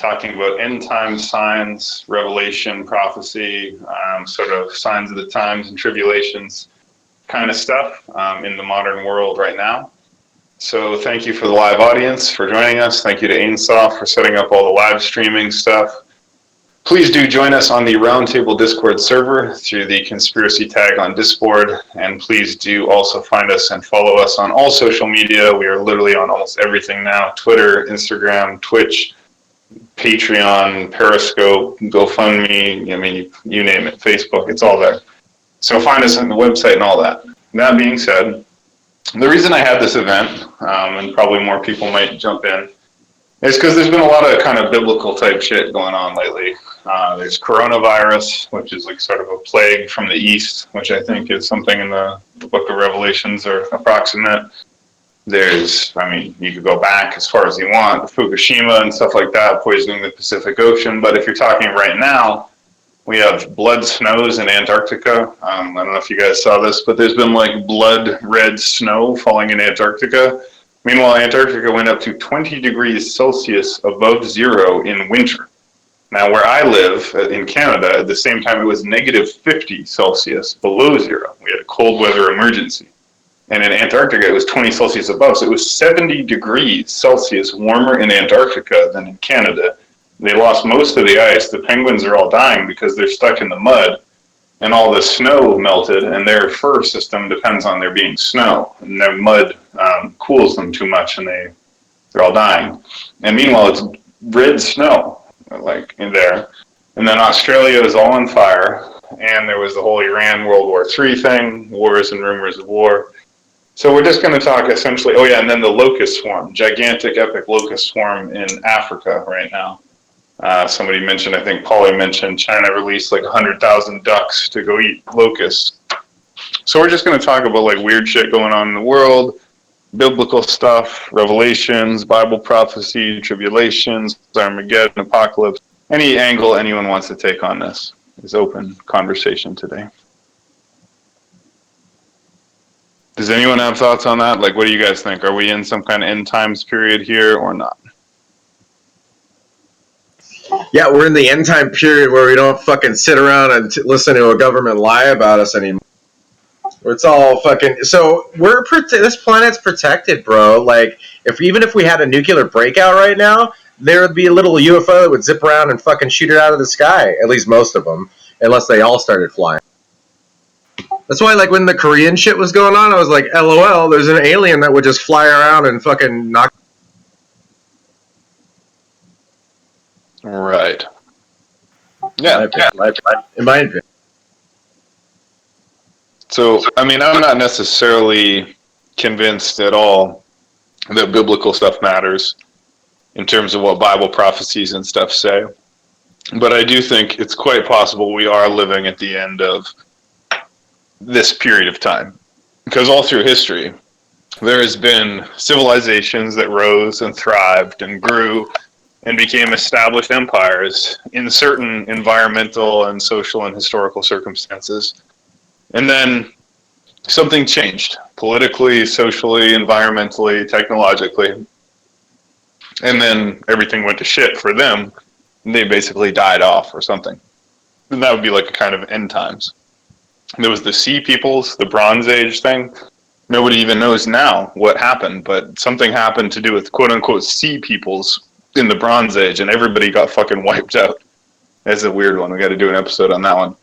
talking about end time signs, revelation, prophecy, sort of signs of the times and tribulations kind of stuff in the modern world right now. So thank you for the live audience for joining us. Thank you to Aimsoft for setting up all the live streaming stuff. Please do join us on the Roundtable Discord server through the conspiracy tag on Discord, and please do also find us and follow us on all social media. We are literally on almost everything now: Twitter, Instagram, Twitch, Patreon, Periscope, GoFundMe, I mean, you name it, Facebook, it's all there. So find us on the website and all that. That being said, the reason I had this event, and probably more people might jump in, is because there's been a lot of kind of biblical type shit going on lately. There's coronavirus, which is like sort of a plague from the east, which I think is something in the book of Revelations or approximate. There's, I mean, you could go back as far as you want, Fukushima and stuff like that, poisoning the Pacific Ocean. But if you're talking right now, we have blood snows in Antarctica. I don't know if you guys saw this, but there's been like blood red snow falling in Antarctica. Meanwhile, Antarctica went up to 20 degrees Celsius above zero in winter. Now, where I live in Canada, at the same time, it was negative 50 Celsius below zero. We had a cold weather emergency. And in Antarctica, it was 20 Celsius above. So it was 70 degrees Celsius warmer in Antarctica than in Canada. They lost most of the ice. The penguins are all dying because they're stuck in the mud. And all the snow melted, and their fur system depends on there being snow. And their mud cools them too much, and they're all dying. And meanwhile, it's red snow, like in there. And then Australia is all on fire, and there was the whole Iran World War III thing, wars and rumors of war. So we're just going to talk essentially, oh yeah, and then the locust swarm, gigantic epic locust swarm in Africa right now. Somebody mentioned, I think Paulie mentioned, China released like 100,000 ducks to go eat locusts. So we're just going to talk about like weird shit going on in the world, biblical stuff, revelations, Bible prophecy, tribulations, Armageddon, apocalypse. Any angle anyone wants to take on this is open conversation today. Does anyone have thoughts on that? Like, what do you guys think? Are we in some kind of end times period here or not? Yeah, we're in the end time period where we don't fucking sit around and listen to a government lie about us anymore. It's all fucking. So this planet's protected, bro. Like, even if we had a nuclear breakout right now, there would be a little UFO that would zip around and fucking shoot it out of the sky. At least most of them, unless they all started flying. That's why, like, when the Korean shit was going on, I was like, LOL, there's an alien that would just fly around and fucking knock. Right. Yeah. In my opinion. So, I mean, I'm not necessarily convinced at all that biblical stuff matters in terms of what Bible prophecies and stuff say. But I do think it's quite possible we are living at the end of this period of time. Because all through history, there has been civilizations that rose and thrived and grew and became established empires in certain environmental and social and historical circumstances. And then something changed politically, socially, environmentally, technologically. And then everything went to shit for them. And they basically died off or something. And that would be like a kind of end times. There was the Sea Peoples, the Bronze Age thing. Nobody even knows now what happened, but something happened to do with quote-unquote Sea Peoples in the Bronze Age, and everybody got fucking wiped out. That's a weird one. We got to do an episode on that one.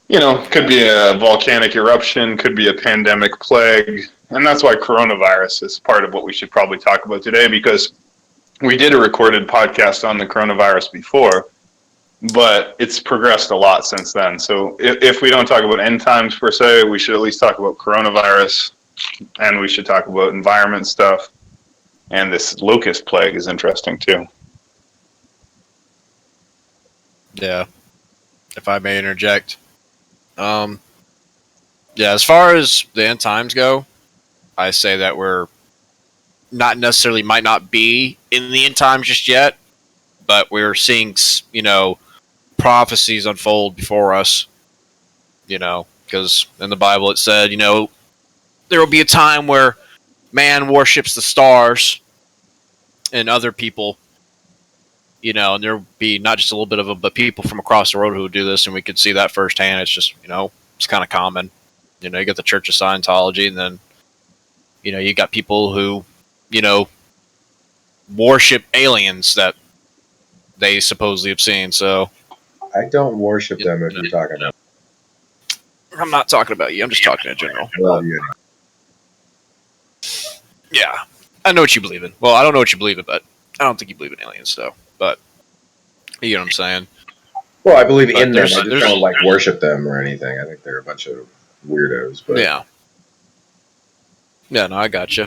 You know, could be a volcanic eruption, could be a pandemic plague, and that's why coronavirus is part of what we should probably talk about today, because we did a recorded podcast on the coronavirus before, but it's progressed a lot since then. So if we don't talk about end times per se, we should at least talk about coronavirus, and we should talk about environment stuff. And this locust plague is interesting too. Yeah, if I may interject. Yeah, as far as the end times go, I say that we're not necessarily might not be in the end times just yet, but we're seeing, prophecies unfold before us, because in the Bible it said, there will be a time where man worships the stars and other people, you know, and there'll be not just a little bit of them, but people from across the world who would do this, and we could see that firsthand. It's just, you know, it's kind of common. You know, you got the Church of Scientology, and then, you know, you got people who, you know, worship aliens that they supposedly have seen. So I don't worship them if you're talking about. I'm not talking about you. I'm just talking in general. I love you. Yeah, I know what you believe in. Well, I don't know what you believe in, but I don't think you believe in aliens. So, but you know what I'm saying. Well, I believe But in them. I there's- just there's- don't like worship them or anything. I think they're a bunch of weirdos. But Yeah. Yeah, no, I got you.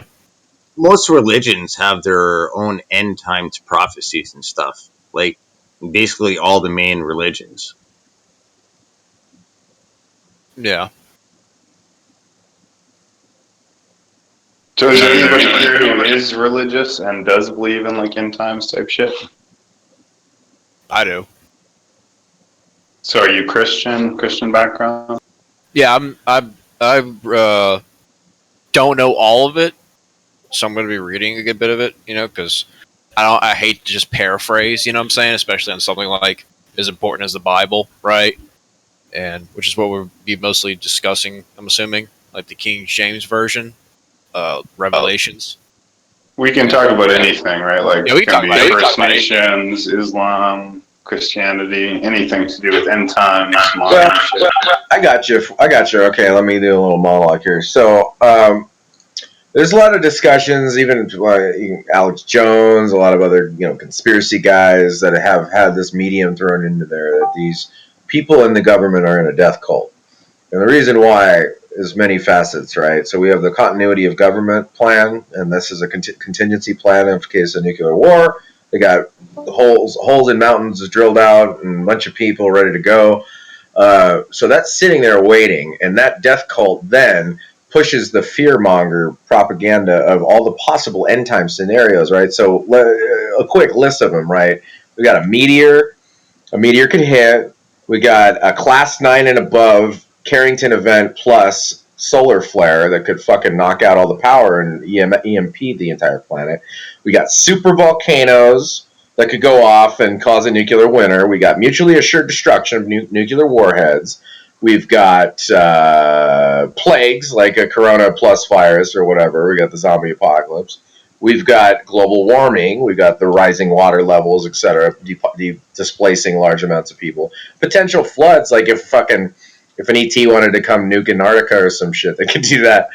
Most religions have their own end times prophecies and stuff. Like basically all the main religions. Yeah. So is there anybody here who is religious and does believe in like end times type shit? I do. So are you Christian background? Yeah, I don't know all of it, so I'm going to be reading a good bit of it. You know, because I hate to just paraphrase. You know what I'm saying, especially on something like as important as the Bible, right? And which is what we'll be mostly discussing. I'm assuming, like the King James version, Revelations. We can talk about anything, right? Like Yeah, we can talk about it. First Nations, Islam, Christianity, anything to do with end times, modern Well, shit. I got you. Okay, let me do a little monologue here. So, there's a lot of discussions, even Alex Jones, a lot of other conspiracy guys that have had this medium thrown into there that these people in the government are in a death cult, and the reason why is many facets, right? So we have the continuity of government plan, and this is a contingency plan in case of nuclear war. They got holes in mountains drilled out, and a bunch of people ready to go. So that's sitting there waiting, and that death cult then pushes the fearmonger propaganda of all the possible end time scenarios, right? So a quick list of them, right? We got a meteor could hit. We got a class 9 and above Carrington event plus solar flare that could fucking knock out all the power and EMP the entire planet. We got super volcanoes that could go off and cause a nuclear winter. We got mutually assured destruction of nuclear warheads. We've got plagues like a corona plus virus or whatever. We got the zombie apocalypse. We've got global warming. We've got the rising water levels, etc., displacing large amounts of people. Potential floods, like if an ET wanted to come nuke Antarctica or some shit, they could do that.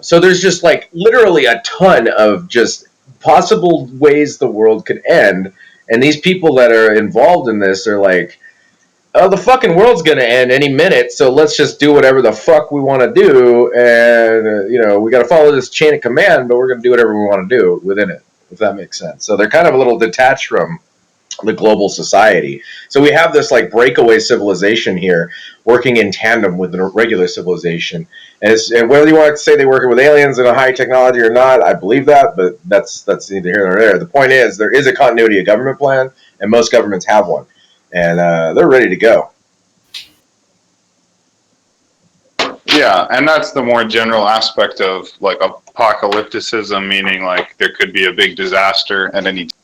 So there's just like literally a ton of just possible ways the world could end. And these people that are involved in this are like, oh, the fucking world's going to end any minute, so let's just do whatever the fuck we want to do, and, we got to follow this chain of command, but we're going to do whatever we want to do within it, if that makes sense. So they're kind of a little detached from the global society. So we have this, like, breakaway civilization here working in tandem with the regular civilization. And whether you want to say they're working with aliens and a high technology or not, I believe that, but that's neither here nor there. The point is, there is a continuity of government plan, and most governments have one. And they're ready to go. Yeah, and that's the more general aspect of like apocalypticism, meaning like there could be a big disaster at any time.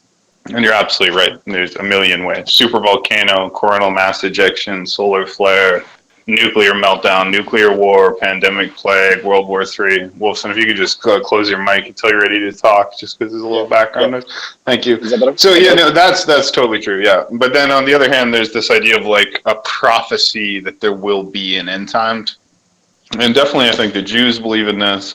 And you're absolutely right. There's a million ways. Super volcano, coronal mass ejection, solar flare, nuclear meltdown, nuclear war, pandemic, plague, World War III. Wolfson, if you could just close your mic until you're ready to talk, just because there's a little background noise. Thank you. So yeah, no, that's totally true. Yeah, but then on the other hand, there's this idea of like a prophecy that there will be an end times, and definitely I think the Jews believe in this,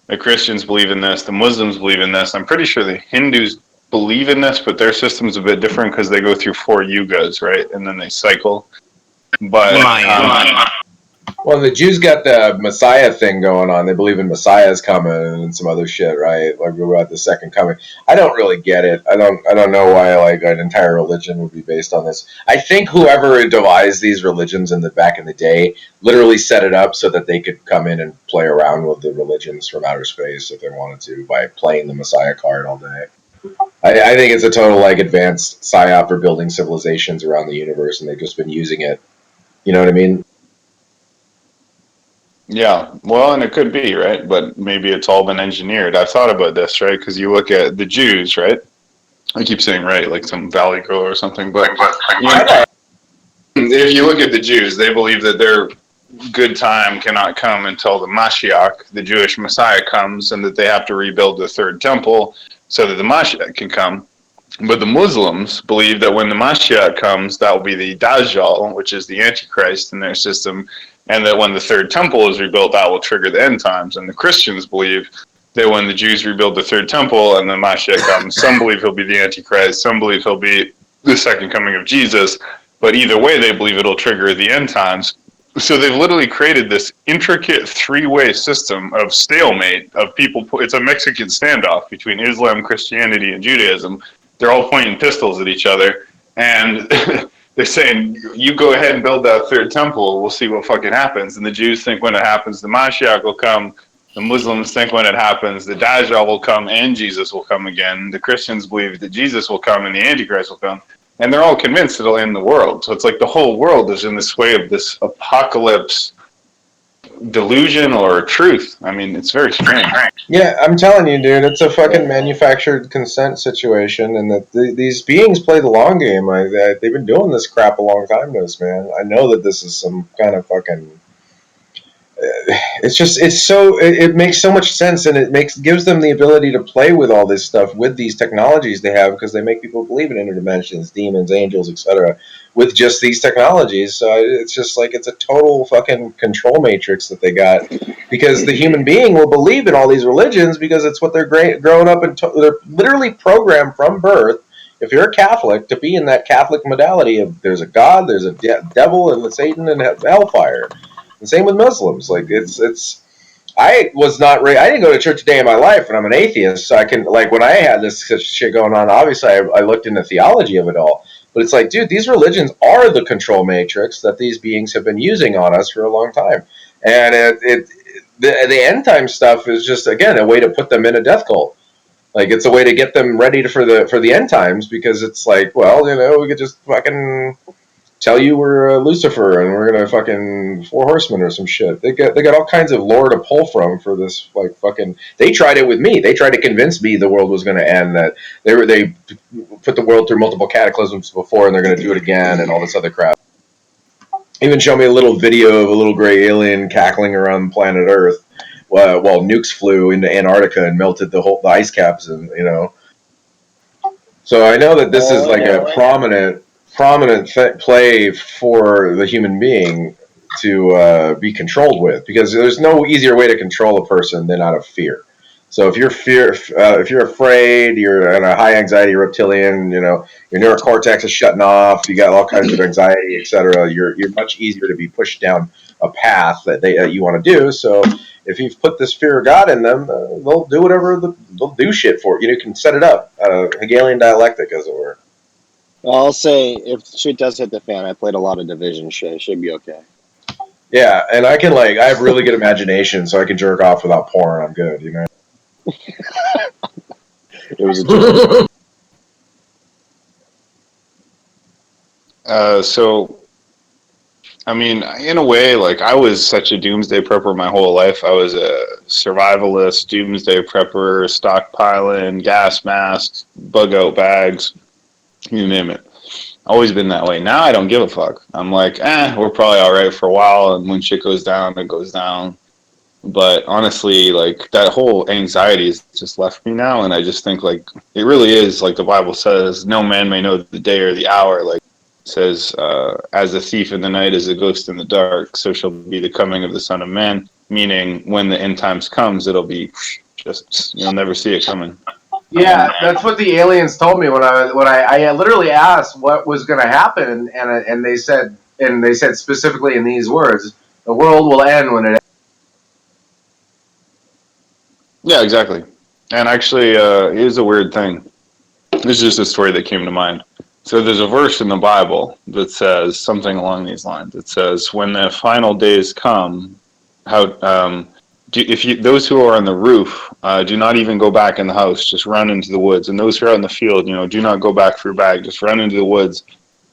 the Christians believe in this, the Muslims believe in this. I'm pretty sure the Hindus believe in this, but their system's a bit different because they go through 4 yugas, right, and then they cycle. But well, the Jews got the Messiah thing going on. They believe in Messiah's coming and some other shit, right? Like we're at the second coming. I don't really get it. I don't know why like an entire religion would be based on this. I think whoever devised these religions back in the day literally set it up so that they could come in and play around with the religions from outer space if they wanted to by playing the Messiah card all day. I think it's a total like advanced psyop for building civilizations around the universe, and they've just been using it. You know what I mean? yeah, well, and it could be, right? But maybe it's all been engineered. I've thought about this, right? Because you look at the Jews, right? I keep saying right, like some Valley Girl or something. But you know, if you look at the Jews, they believe that their good time cannot come until the Mashiach, the Jewish Messiah, comes, and that they have to rebuild the third temple so that the Mashiach can come. But the Muslims believe that when the Mashiach comes, that will be the Dajjal, which is the Antichrist in their system, and that when the third temple is rebuilt, that will trigger the end times. And the Christians believe that when the Jews rebuild the third temple and the Mashiach comes, some believe he'll be the Antichrist, some believe he'll be the second coming of Jesus, but either way, they believe it'll trigger the end times. So they've literally created this intricate three-way system of stalemate of people. It's a Mexican standoff between Islam, Christianity, and Judaism. They're all pointing pistols at each other, and they're saying, you go ahead and build that third temple, we'll see what fucking happens. And the Jews think when it happens, the Mashiach will come. The Muslims think when it happens, the Dajjal will come and Jesus will come again. The Christians believe that Jesus will come and the Antichrist will come. And they're all convinced it'll end the world. So it's like the whole world is in this way of this apocalypse delusion or truth. I mean, it's very strange. Yeah, I'm telling you, dude, it's a fucking manufactured consent situation, and that these beings play the long game. They've been doing this crap a long time to us, man. I know that this is some kind of fucking. It makes so much sense, and gives them the ability to play with all this stuff with these technologies they have, because they make people believe in interdimensions, demons, angels, etc. with just these technologies. So it's just like it's a total fucking control matrix that they got, because the human being will believe in all these religions because it's what they're growing up and they're literally programmed from birth. If you're a Catholic, to be in that Catholic modality of there's a God, there's a devil, and Satan and hellfire. And same with Muslims. Like I was not. I didn't go to church a day in my life, and I'm an atheist. So I can when I had this such shit going on. Obviously, I looked into theology of it all. But it's like, dude, these religions are the control matrix that these beings have been using on us for a long time. And the end time stuff is just, again, a way to put them in a death cult. Like, it's a way to get them ready for the end times, because it's like, well, we could just fucking tell you we're Lucifer and we're gonna fucking 4 horsemen or some shit. They got all kinds of lore to pull from for this fucking. They tried it with me. They tried to convince me the world was gonna end. That they put the world through multiple cataclysms before, and they're gonna do it again and all this other crap. Even show me a little video of a little gray alien cackling around planet Earth while nukes flew into Antarctica and melted the ice caps, and So I know that this is like a prominent play for the human being to be controlled with, because there's no easier way to control a person than out of fear. So if you're afraid, you're in a high anxiety reptilian, your neurocortex is shutting off, you got all kinds of anxiety, etc. You're much easier to be pushed down a path that you want to do. So if you've put this fear of God in them, they'll do whatever they'll do shit for it. You can set it up, Hegelian dialectic, as it were. Well, I'll say if shit does hit the fan, I played a lot of Division shit. It should be okay. Yeah, and I can I have really good imagination, so I can jerk off without porn. I'm good, It was a joke. So, I mean, in a way, I was such a doomsday prepper my whole life. I was a survivalist, doomsday prepper, stockpiling, gas masks, bug out bags, you name it. Always been that way. Now I don't give a fuck. I'm like, we're probably all right for a while, and when shit goes down, it goes down. But honestly, that whole anxiety has just left me now, and I just think, it really is, like the Bible says, no man may know the day or the hour. It says, as a thief in the night, as a ghost in the dark, so shall be the coming of the Son of Man, meaning when the end times comes, it'll be just, you'll never see it coming. Yeah, that's what the aliens told me when I literally asked what was going to happen, and they said specifically in these words, the world will end when it ends. Yeah, exactly. And actually, here's a weird thing. This is just a story that came to mind. So there's a verse in the Bible that says something along these lines. It says, when the final days come, those who are on the roof, do not even go back in the house, just run into the woods. And those who are in the field, do not go back for your bag, just run into the woods.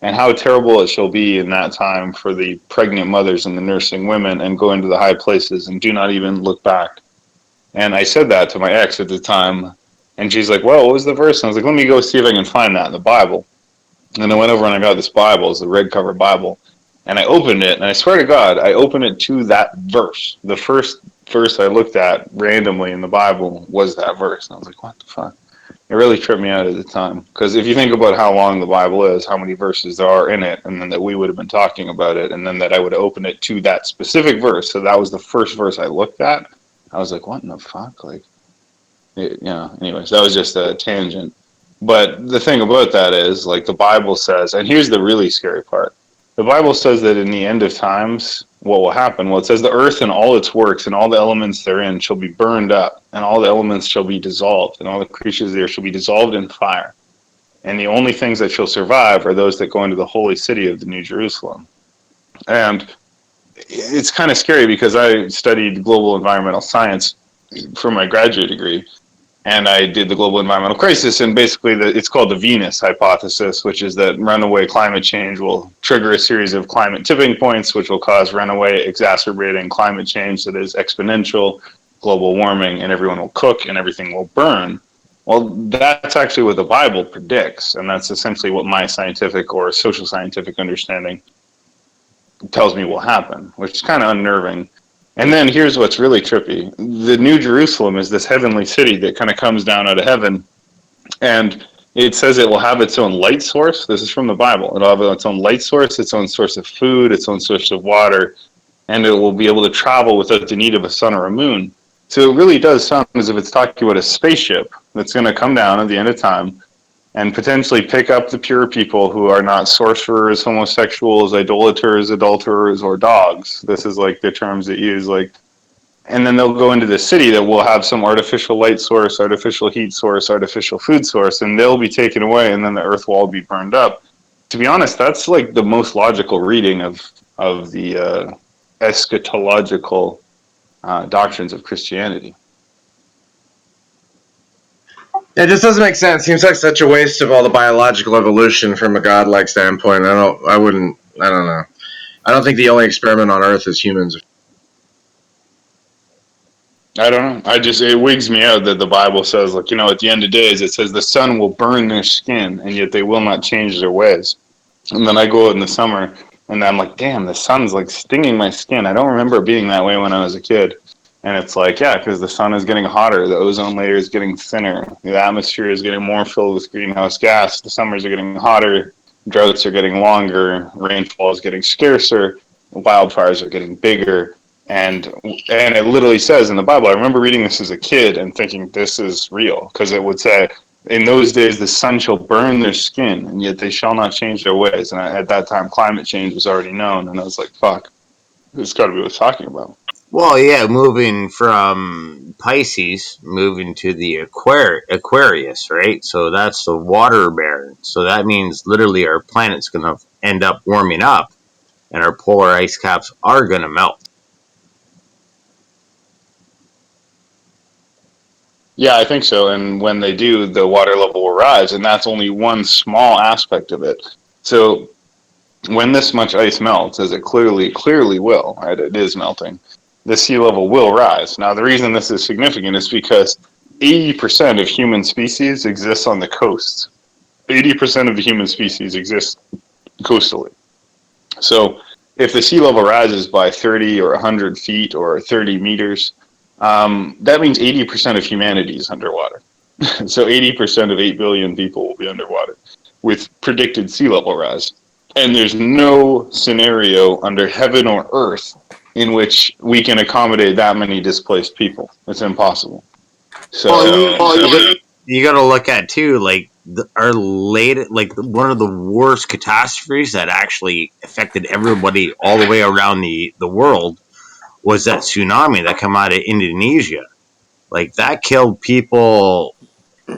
And how terrible it shall be in that time for the pregnant mothers and the nursing women, and go into the high places and do not even look back. And I said that to my ex at the time, And she's like, well, what was the verse? And I was like, let me go see if I can find that in the Bible. And I went over and I got this Bible, it's the red cover Bible. And I opened it, and I swear to God, I opened it to that verse. The first verse I looked at randomly in the Bible was that verse. And I was like, what the fuck? It really tripped me out at the time. Because if you think about how long the Bible is, how many verses there are in it, and then that we would have been talking about it, and then that I would open it to that specific verse. So that was the first verse I looked at. I was like, what in the fuck? Like, anyways, that was just a tangent. But the thing about that is, like, the Bible says, and here's the really scary part. The Bible says that in the end of times, what will happen? Well, it says the earth and all its works and all the elements therein shall be burned up, and all the elements shall be dissolved, and all the creatures there shall be dissolved in fire. And the only things that shall survive are those that go into the holy city of the New Jerusalem. And it's kind of scary because I studied global environmental science for my graduate degree. And I did the global environmental crisis, and basically it's called the Venus hypothesis, which is that runaway climate change will trigger a series of climate tipping points, which will cause runaway exacerbating climate change that is exponential, global warming, and everyone will cook and everything will burn. Well, that's actually what the Bible predicts, and that's essentially what my scientific or social scientific understanding tells me will happen, which is kind of unnerving. And then here's what's really trippy. The New Jerusalem is this heavenly city that kind of comes down out of heaven. And it says it will have its own light source. This is from the Bible. It'll have its own light source, its own source of food, its own source of water. And it will be able to travel without the need of a sun or a moon. So it really does sound as if it's talking about a spaceship that's going to come down at the end of time and potentially pick up the pure people who are not sorcerers, homosexuals, idolaters, adulterers, or dogs. This is like the terms that use, like, and then they'll go into the city that will have some artificial light source, artificial heat source, artificial food source, and they'll be taken away, and then the earth will all be burned up. To be honest, that's like the most logical reading of the eschatological doctrines of Christianity. It just doesn't make sense. Seems like such a waste of all the biological evolution from a godlike standpoint. I don't know. I don't think the only experiment on Earth is humans. I don't know. It wigs me out that the Bible says, like, at the end of days, it says the sun will burn their skin, and yet they will not change their ways. And then I go out in the summer, and I'm like, damn, the sun's like stinging my skin. I don't remember being that way when I was a kid. And it's like, yeah, because the sun is getting hotter, the ozone layer is getting thinner, the atmosphere is getting more filled with greenhouse gas, the summers are getting hotter, droughts are getting longer, rainfall is getting scarcer, wildfires are getting bigger. And it literally says in the Bible, I remember reading this as a kid and thinking this is real, because it would say, in those days the sun shall burn their skin, and yet they shall not change their ways. And at that time, climate change was already known, and I was like, fuck, this has got to be what it's talking about. Well, yeah, moving from Pisces, moving to the Aquarius, right? So that's the water bear. So that means literally our planet's going to end up warming up, and our polar ice caps are going to melt. Yeah, I think so. And when they do, the water level will rise, and that's only one small aspect of it. So when this much ice melts, as it clearly will, right? It is melting. The sea level will rise. Now, the reason this is significant is because 80% of human species exists on the coast. 80% of the human species exist coastally. So if the sea level rises by 30 or 100 feet or 30 meters, that means 80% of humanity is underwater. So 80% of 8 billion people will be underwater with predicted sea level rise. And there's no scenario under heaven or earth in which we can accommodate that many displaced people. It's impossible. So, you got to look at too, like one of the worst catastrophes that actually affected everybody all the way around the world was that tsunami that came out of Indonesia. Like that killed people,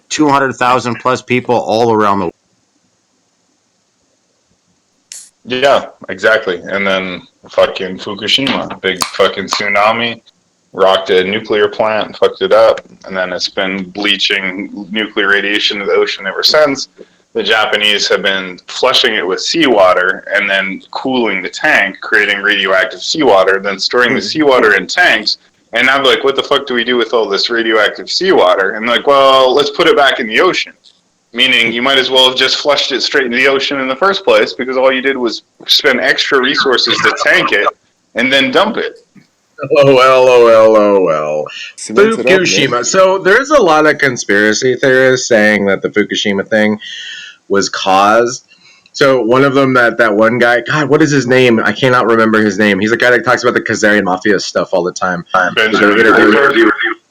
200,000 plus people all around the world. Yeah, exactly. And then fucking Fukushima, big fucking tsunami, rocked a nuclear plant, fucked it up, and then it's been bleaching nuclear radiation to the ocean ever since. The Japanese have been flushing it with seawater and then cooling the tank, creating radioactive seawater, then storing the seawater in tanks And I'm like, what the fuck do we do with all this radioactive seawater? And like, well, let's put it back in the ocean. Meaning you might as well have just flushed it straight into the ocean in the first place, because all you did was spend extra resources to tank it and then dump it. LOL. Cement it up, man. Fukushima. So there's a lot of conspiracy theorists saying that the Fukushima thing was caused. So one of them, that one guy, God, what is his name? I cannot remember his name. He's a guy that talks about the Khazarian Mafia stuff all the time.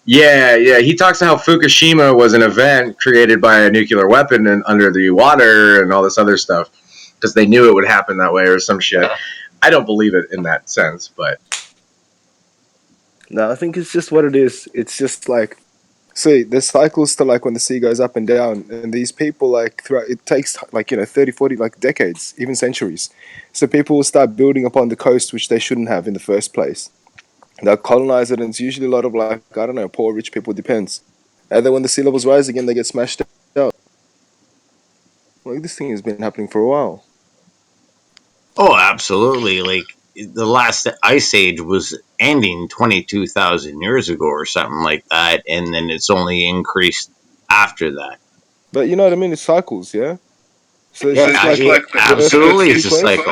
Yeah. He talks about how Fukushima was an event created by a nuclear weapon and under the water and all this other stuff because they knew it would happen that way or some shit. I don't believe it in that sense, but No, I think it's just what it is. It's just like, see, there's cycles to like when the sea goes up and down, and these people like throughout, it takes like 30, 40 like decades, even centuries. So people will start building upon the coast, which they shouldn't have in the first place. They'll colonize it, and it's usually a lot of like, I don't know, poor rich people, depends. And then when the sea levels rise again, they get smashed out. Like this thing has been happening for a while. Oh, absolutely. Like the last ice age was ending 22,000 years ago or something like that, and then it's only increased after that. But you know what I mean? It's cycles, yeah. So it's Yeah, just like absolutely, it's a cycle.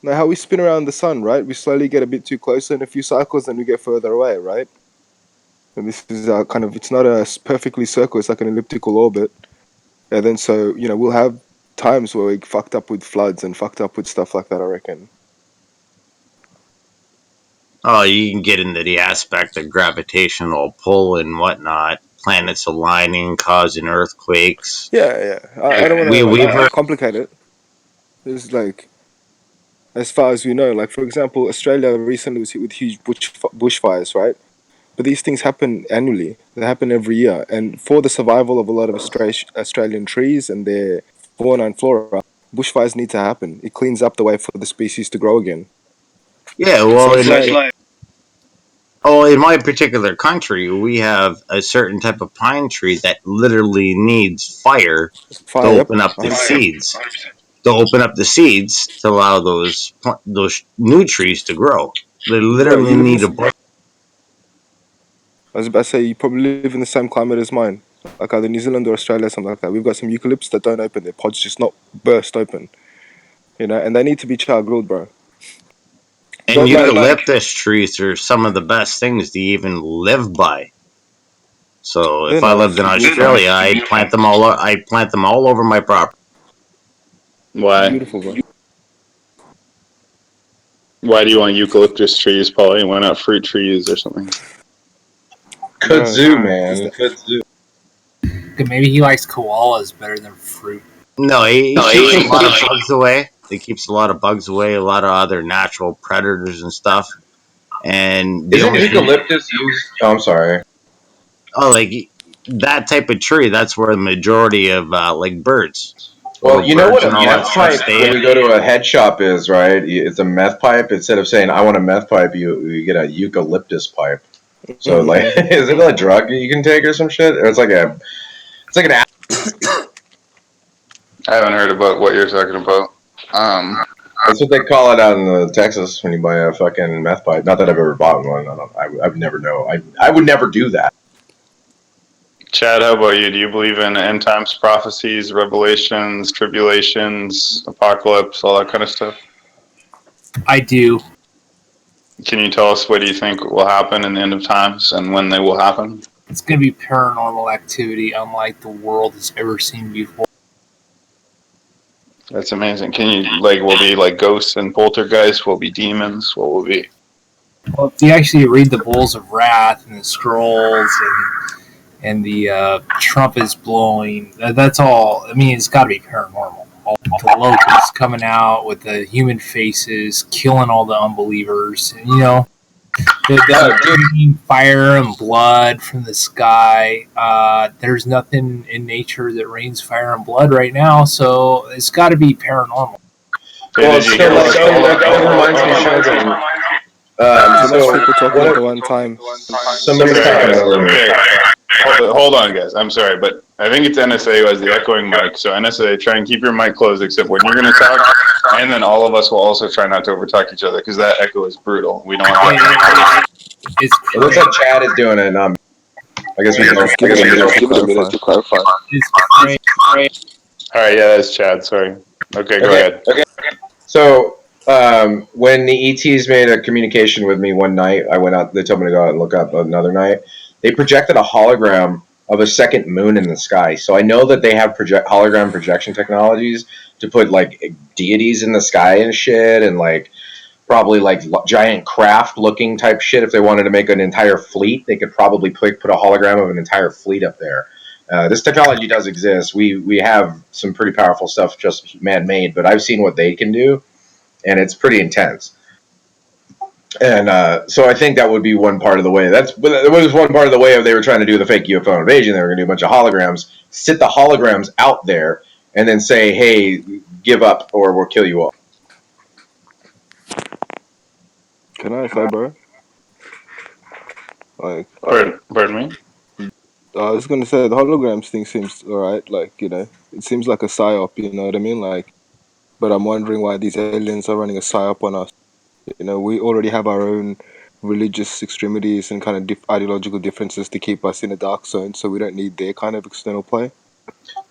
Now, how we spin around the sun, right? We slowly get a bit too close in a few cycles, and we get further away, right? And this is kind of, it's not a perfectly circle, it's like an elliptical orbit. And then so, we'll have times where we fucked up with floods and fucked up with stuff like that, I reckon. Oh, you can get into the aspect of gravitational pull and whatnot, planets aligning, causing earthquakes. Yeah. I don't want to complicate it. It's like, as far as we know, like for example, Australia recently was hit with huge bushfires, right? But these things happen annually. They happen every year. And for the survival of a lot of Australian trees and their fauna and flora, bushfires need to happen. It cleans up the way for the species to grow again. Yeah, well, So in my particular country, we have a certain type of pine tree that literally needs fire to open up the seeds. To open up the seeds to allow those new trees to grow. They literally need a break. I was about to say, you probably live in the same climate as mine. Like either New Zealand or Australia, something like that. We've got some eucalypts that don't open. Their pods just not burst open. And they need to be char-grilled, bro. And eucalyptus trees are some of the best things to even live by. So if I lived in Australia, I'd plant them all. I'd plant them all over my property. Why? Beautiful, bro. Why do you want eucalyptus trees, Paulie? Why not fruit trees or something? kudzu, man. Kudzu. Maybe he likes koalas better than fruit. No, he keeps a lot of bugs away. He keeps a lot of bugs away, a lot of other natural predators and stuff. And Isn't eucalyptus used? Oh, I'm sorry. Oh, like that type of tree. That's where the majority of like birds. Well, you know what a and all meth that pipe stuff when you go to a head shop is, right? It's a meth pipe. Instead of saying I want a meth pipe, you get a eucalyptus pipe. So like, is it a drug you can take or some shit? Or it's like an. I haven't heard about what you're talking about. That's what they call it out in Texas when you buy a fucking meth pipe. Not that I've ever bought one. I would never know. I would never do that. Chad, how about you? Do you believe in end times prophecies, revelations, tribulations, apocalypse, all that kind of stuff? I do. Can you tell us what do you think will happen in the end of times and when they will happen? It's going to be paranormal activity unlike the world has ever seen before. That's amazing. Can you, like, will be like ghosts and poltergeists? Will be demons? What will be? Well, if you actually read the Bowls of Wrath and the scrolls and the trumpets blowing, that's all. I mean, it's got to be paranormal. All the locusts coming out with the human faces, killing all the unbelievers. And, the fire and blood from the sky. There's nothing in nature that rains fire and blood right now, so it's got to be paranormal. Well, that reminds me, Sean. People talking at the one time. Somebody's talking over me. Okay. Hold on, guys. I'm sorry, but I think it's NSA who has the echoing mic. So NSA, try and keep your mic closed, except when you're going to talk, And then all of us will also try not to overtalk each other because that echo is brutal. We don't want It's It looks like Chad is doing it. I guess we can. Just give it a minute to clarify. it's great. All right, yeah, that's Chad. Sorry. Okay, go Okay. ahead. Okay. So when the ETs made a communication with me one night, I went out. They told me to go out and look up another night. They projected a hologram of a second moon in the sky. So I know that they have hologram projection technologies to put like deities in the sky and shit, and like probably like giant craft looking type shit. If they wanted to make an entire fleet, they could probably put a hologram of an entire fleet up there. This technology does exist. We have some pretty powerful stuff just man-made, but I've seen what they can do, and it's pretty intense. And so I think that would be one part of the way. It was one part of the way of they were trying to do the fake UFO invasion. They were going to do a bunch of holograms, sit the holograms out there, and then say, "Hey, give up, or we'll kill you all." Can I say, bro? Like, Pardon me? I was gonna say the holograms thing seems alright. Like, you know, it seems like a psyop. You know what I mean? Like, but I'm wondering why these aliens are running a psyop on us. You know, we already have our own religious extremities and kind of ideological differences to keep us in a dark zone, so we don't need their kind of external play.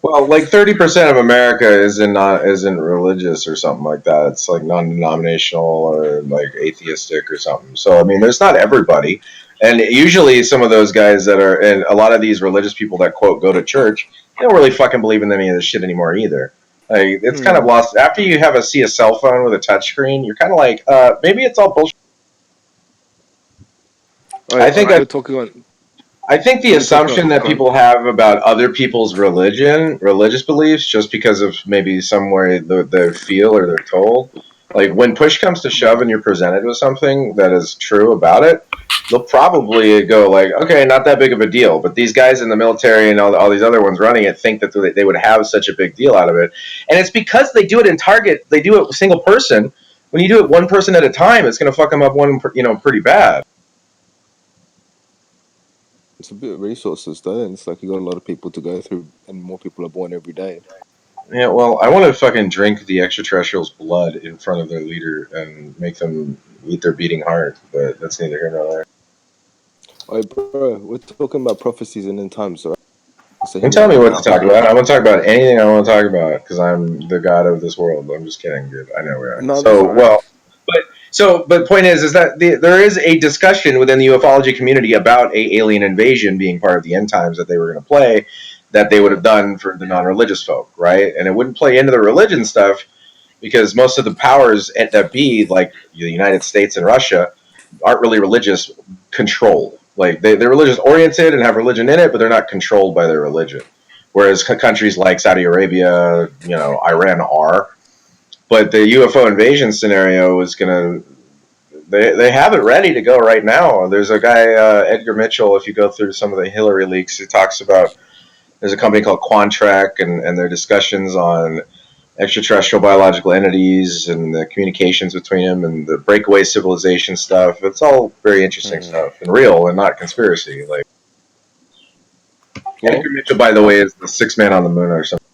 Well, like 30% of America isn't religious or something like that. It's like non-denominational or like atheistic or something. So I mean, there's not everybody, and usually some of those guys that are, and a lot of these religious people that quote go to church, they don't really fucking believe in any of this shit anymore either. Like it's kind of lost after you see a cell phone with a touchscreen. You're kind of like, maybe it's all bullshit. I think we're talking on. I think the assumption that people have about other people's religious beliefs, just because of maybe some way they feel or they're told, like when push comes to shove and you're presented with something that is true about it, they'll probably go like, okay, not that big of a deal. But these guys in the military and all these other ones running it think that they would have such a big deal out of it. And it's because they do it in target, they do it single person. When you do it one person at a time, it's going to fuck them up pretty bad. It's a bit of resources though, and it's like you got a lot of people to go through, and more people are born every day. Yeah, well, I want to fucking drink the extraterrestrials' blood in front of their leader and make them eat their beating heart, but that's neither here nor there. Alright, bro, we're talking about prophecies and end times, right? So You can tell me what to talk about. I want to talk about anything I want to talk about because I'm the god of this world. I'm just kidding, dude. I know we are. No, So, that's well, but the point is that there is a discussion within the ufology community about a alien invasion being part of the end times that they were going to play, that they would have done for the non-religious folk, right? And it wouldn't play into the religion stuff because most of the powers that be, like the United States and Russia, aren't really religious controlled. Like they're religious oriented and have religion in it, but they're not controlled by their religion. Whereas countries like Saudi Arabia, Iran are. But the UFO invasion scenario is gonna. They have it ready to go right now. There's a guy, Edgar Mitchell. If you go through some of the Hillary leaks, he talks about. There's a company called Quantrack, and their discussions on extraterrestrial biological entities and the communications between them and the breakaway civilization stuff. It's all very interesting stuff and real and not conspiracy. Like Edgar Mitchell, by the way, is the sixth man on the moon or something.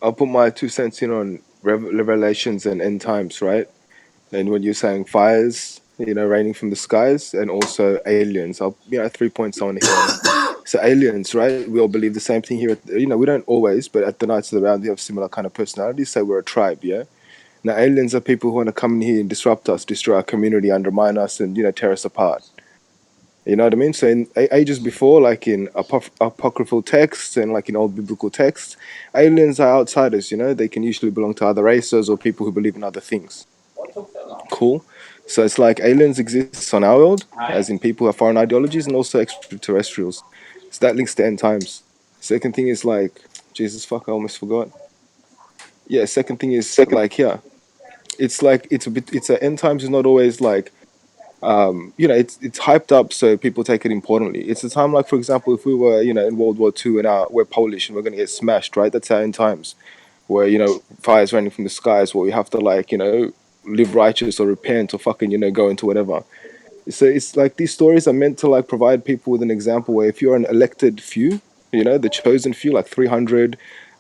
I'll put my 2 cents in on revelations and end times, right? And when you're saying fires, raining from the skies, and also aliens, 3 points on here. So aliens, right? We all believe the same thing here. We don't always, but at the Knights of the Round, we have similar kind of personalities. So we're a tribe, yeah. Now aliens are people who want to come in here and disrupt us, destroy our community, undermine us, and tear us apart. You know what I mean? So in ages before, like in apocryphal texts and like in old biblical texts, aliens are outsiders. They can usually belong to other races or people who believe in other things. Cool. So it's like aliens exist on our world, as in people who have foreign ideologies, and also extraterrestrials. So that links to end times. Second thing is like, Jesus fuck, I almost forgot. Yeah, second thing is like, yeah, it's like it's a end times is not always like, it's hyped up so people take it importantly. It's a time like, for example, if we were in World War II and we're Polish and we're gonna get smashed, right? That's our end times, where fire's raining from the skies, where we have to like live righteous or repent or fucking go into whatever. So it's like these stories are meant to like provide people with an example where if you're an elected few, the chosen few, like 300,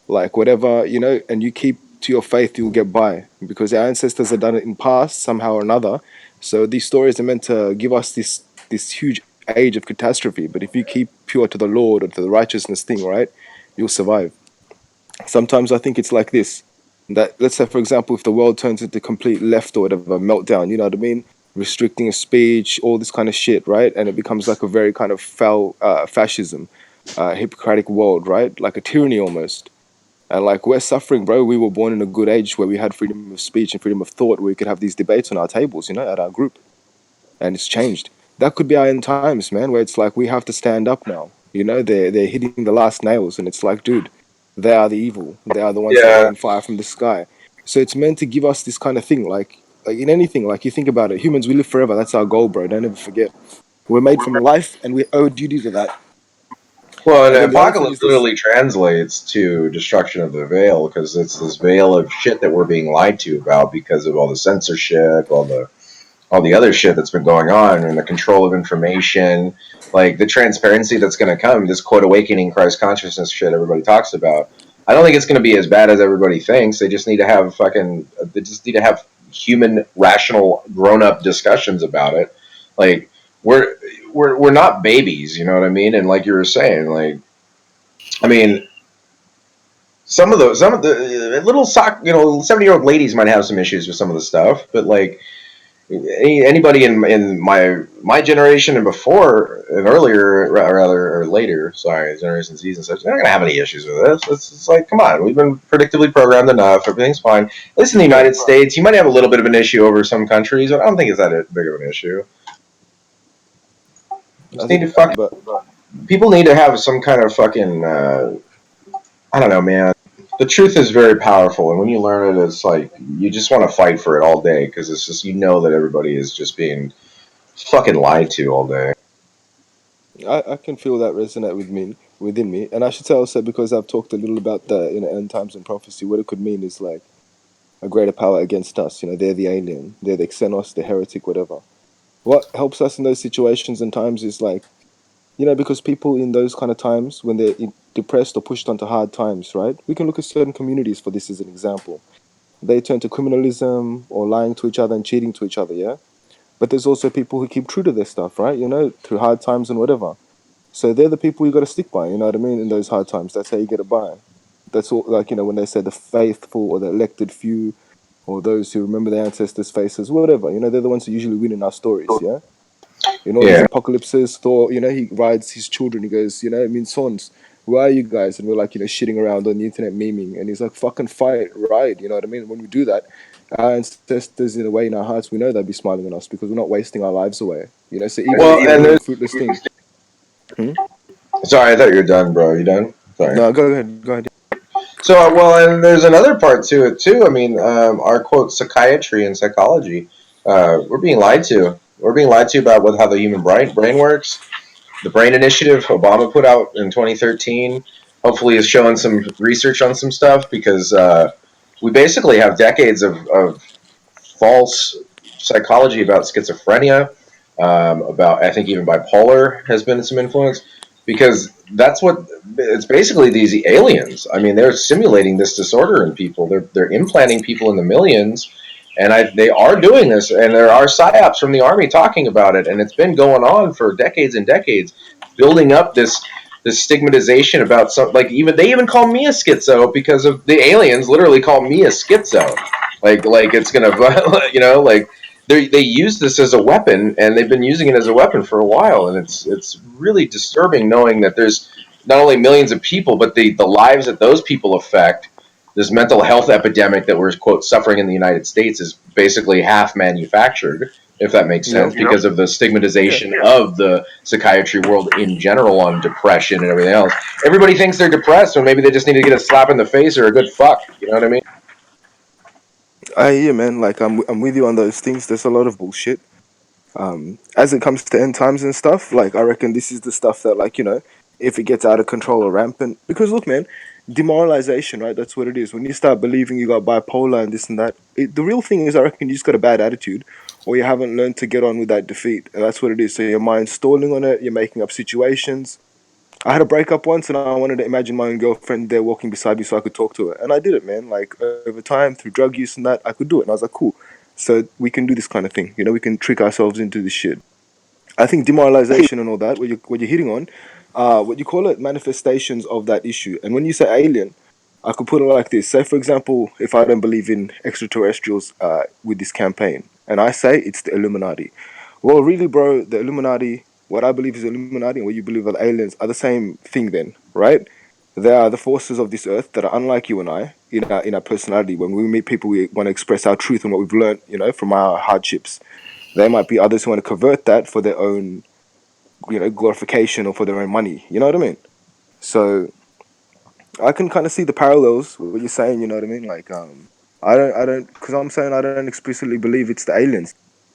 like whatever, and you keep to your faith, you'll get by because our ancestors have done it in past somehow or another. So these stories are meant to give us this huge age of catastrophe. But if you keep pure to the Lord or to the righteousness thing, right, you'll survive. Sometimes I think it's like this. That let's say, for example, if the world turns into complete left or whatever meltdown, you know what I mean? Restricting speech, all this kind of shit, right? And it becomes like a very kind of foul fascism, Hippocratic world, right? Like a tyranny almost. And like we're suffering, bro. We were born in a good age where we had freedom of speech and freedom of thought, where we could have these debates on our tables, you know, at our group. And it's changed. That could be our end times, man, where it's like we have to stand up now. You know, they're hitting the last nails, and it's like, dude, they are the evil. They are the ones that Yeah. rain fire from the sky. So it's meant to give us this kind of thing, like in anything, like you think about it, humans, we live forever. That's our goal, bro. Don't ever forget. We're made from life, and we owe duty to that. Well, And an then the other thing apocalypse is this. literally translates to destruction of the veil because it's this veil of shit that we're being lied to about because of all the censorship, all the other shit that's been going on, and the control of information, like the transparency that's going to come. This quote awakening Christ consciousness shit everybody talks about. I don't think it's going to be as bad as everybody thinks. They just need to have They just need to have human, rational, grown-up discussions about it. Like we're not babies, you know what I mean? And like you were saying, like, I mean, some of the little 70-year-old ladies might have some issues with some of the stuff, but like anybody in my generation and before and earlier, rather, or later, sorry, Generation Z's and such, they're not gonna have any issues with this. It's like, come on, we've been predictably programmed enough. Everything's fine. At least in the United States, you might have a little bit of an issue over some countries, but I don't think it's that big of an issue. Just need to fucking But people need to have some kind of fucking I don't know, man. The truth is very powerful, and when you learn it, it's like you just want to fight for it all day because it's just, you know, that everybody is just being fucking lied to all day. I can feel that resonate within me, and I should say also because I've talked a little about the end times and prophecy. What it could mean is like a greater power against us. You know, they're the alien, they're the Xenos, the heretic, whatever. What helps us in those situations and times is like, you know, because people in those kind of times when they're depressed or pushed onto hard times, right? We can look at certain communities for this as an example. They turn to criminalism or lying to each other and cheating to each other, yeah. But there's also people who keep true to their stuff, right? You know, through hard times and whatever. So they're the people you got to stick by. You know what I mean? In those hard times, that's how you get it by. That's all. Like, you know, when they say the faithful or the elected few, or those who remember their ancestors' faces, whatever. You know, they're the ones who usually win in our stories. Yeah. In all these Yeah. apocalypses, Thor, you know, he rides his children. He goes, you know, I mean, sons, where are you guys? And we're like, you know, shitting around on the internet, memeing. And he's like, fucking fight, ride. You know what I mean? When we do that, our ancestors, in a way, in our hearts, we know they'll be smiling on us because we're not wasting our lives away. You know, so even Well, if we're and doing there's fruitless things. sorry, I thought you were done, bro. You done? Sorry. No, go ahead. Go ahead. So, well, and there's another part to it too. I mean, our quote psychiatry and psychology, we're being lied to. We're being lied to about how the human brain works. The Brain Initiative Obama put out in 2013 hopefully is showing some research on some stuff because we basically have decades of false psychology about schizophrenia, about, I think, even bipolar has been some influence because that's what it's basically, these aliens. I mean, they're simulating this disorder in people. They're implanting people in the millions, and they are doing this, and there are psyops from the army talking about it, and it's been going on for decades and decades, building up this stigmatization about some, like, even they even call me a schizo because of the aliens literally call me a schizo, like it's gonna you know, like they use this as a weapon, and they've been using it as a weapon for a while, and it's really disturbing knowing that there's not only millions of people, but the lives that those people affect. This mental health epidemic that we're, quote, suffering in the United States is basically half manufactured, if that makes sense, because of the stigmatization of the psychiatry world in general on depression and everything else. Everybody thinks they're depressed, or maybe they just need to get a slap in the face or a good fuck. You know what I mean? I hear, man. Like, I'm with you on those things. There's a lot of bullshit. As it comes to end times and stuff, like, I reckon this is the stuff that, like, you know, if it gets out of control or rampant, because look, man, demoralization, right? That's what it is. When you start believing you got bipolar and this and that, the real thing is, I reckon you just got a bad attitude, or you haven't learned to get on with that defeat, and that's what it is. So your mind's stalling on it. You're making up situations. I had a breakup once, and I wanted to imagine my own girlfriend there walking beside me so I could talk to her, and I did it, man. Like over time, through drug use and that, I could do it, and I was like, cool. So we can do this kind of thing, you know. We can trick ourselves into this shit. I think demoralization and all that, what you're hitting on, what you call it, manifestations of that issue. And when you say alien, I could put it like this. Say, for example, if I don't believe in extraterrestrials with this campaign, and I say it's the Illuminati. Well, really, bro, the Illuminati, what I believe is Illuminati and what you believe are aliens are the same thing then, right? They are the forces of this earth that are unlike you and I in our personality. When we meet people, we want to express our truth and what we've learned, you know, from our hardships. There might be others who want to convert that for their own, you know, glorification or for their own money. You know what I mean? So I can kind of see the parallels with what you're saying. You know what I mean? Like, I don't, because I'm saying I don't explicitly believe it's the aliens,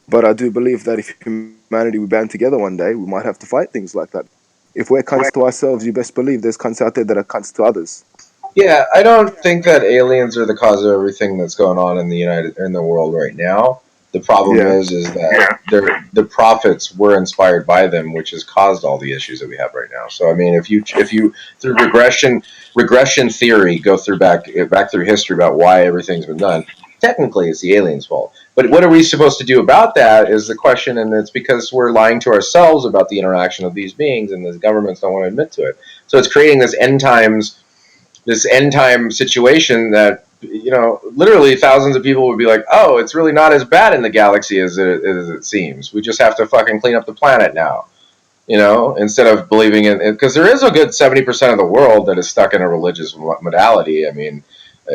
but I do believe that if humanity we band together one day, we might have to fight things like that. If we're cunts to ourselves, you best believe there's cunts out there that are cunts to others. Yeah, I don't think that aliens are the cause of everything that's going on in the world right now. The problem Yeah. is that the prophets were inspired by them, which has caused all the issues that we have right now. So I mean, if you through regression theory go back through history about why everything's been done, technically it's the aliens' fault. But what are we supposed to do about that is the question, and it's because we're lying to ourselves about the interaction of these beings, and the governments don't want to admit to it. So it's creating this end time situation that, you know, literally thousands of people would be like, oh, it's really not as bad in the galaxy as it seems. We just have to fucking clean up the planet now, you know, instead of believing in it. Because there is a good 70% of the world that is stuck in a religious modality. I mean,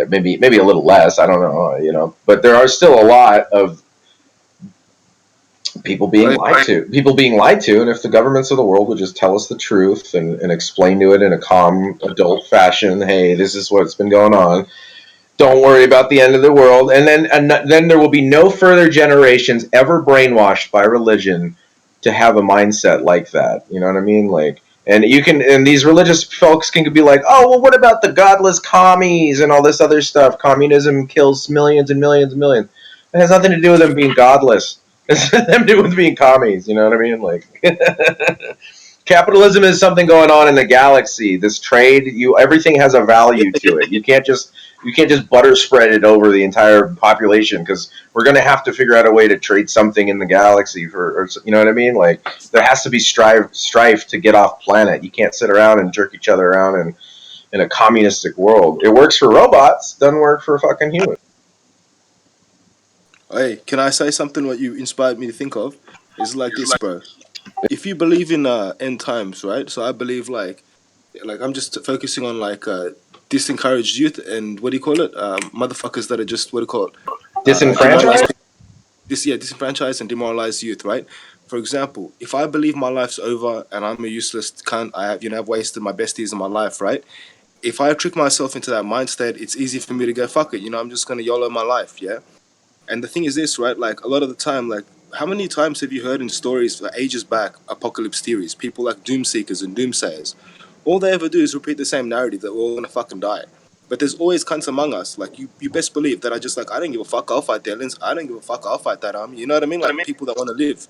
maybe a little less, I don't know, you know, but there are still a lot of people being lied to, and if the governments of the world would just tell us the truth and explain to it in a calm adult fashion, hey, this is what's been going on, don't worry about the end of the world, and then there will be no further generations ever brainwashed by religion to have a mindset like that. You know what I mean? Like, and these religious folks can be like, oh, well, what about the godless commies and all this other stuff? Communism kills millions and millions and millions. It has nothing to do with them being godless. It's them to do with being commies. You know what I mean? Like, capitalism is something going on in the galaxy. This trade, everything has a value to it. You can't just butter spread it over the entire population, because we're going to have to figure out a way to trade something in the galaxy or you know what I mean? Like, there has to be strife to get off planet. You can't sit around and jerk each other around in a communistic world. It works for robots, doesn't work for fucking humans. Hey, can I say something? What you inspired me to think of is like this, bro. If you believe in end times, right? So I believe like I'm just focusing on like disencouraged youth and what do you call it? Motherfuckers that are just what do you call it? Disenfranchised? Disenfranchised and demoralized youth, right? For example, if I believe my life's over and I'm a useless cunt, I've wasted my best years of my life, right? If I trick myself into that mind state, it's easy for me to go, fuck it, you know, I'm just gonna YOLO my life, yeah? And the thing is this, right? Like a lot of the time, like how many times have you heard in stories for ages back, apocalypse theories, people like doom seekers and doomsayers? All they ever do is repeat the same narrative that we're all gonna fucking die. But there's always cunts among us. Like you best believe that I don't give a fuck, I'll fight the aliens. I don't give a fuck, I'll fight that army. You know what I mean? Like people that want to live.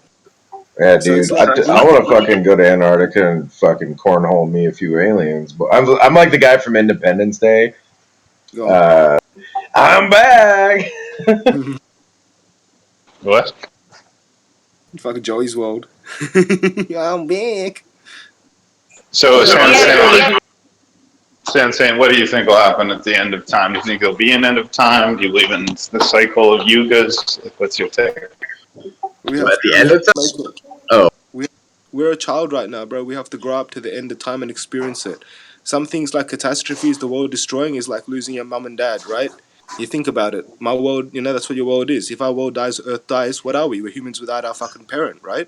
Yeah, So dude, it's like, I want to fucking go to Antarctica and fucking cornhole me a few aliens. But I'm like the guy from Independence Day. I'm back. What? fucking Joey's World. I'm back. So, Sensei, what do you think will happen at the end of time? Do you think there'll be an end of time? Do you believe in the cycle of yugas? What's your take? We have At the end of time? Oh. We're a child right now, bro. We have to grow up to the end of time and experience it. Some things like catastrophes, the world destroying, is like losing your mum and dad, right? You think about it. My world, you know, that's what your world is. If our world dies, Earth dies, what are we? We're humans without our fucking parent, right?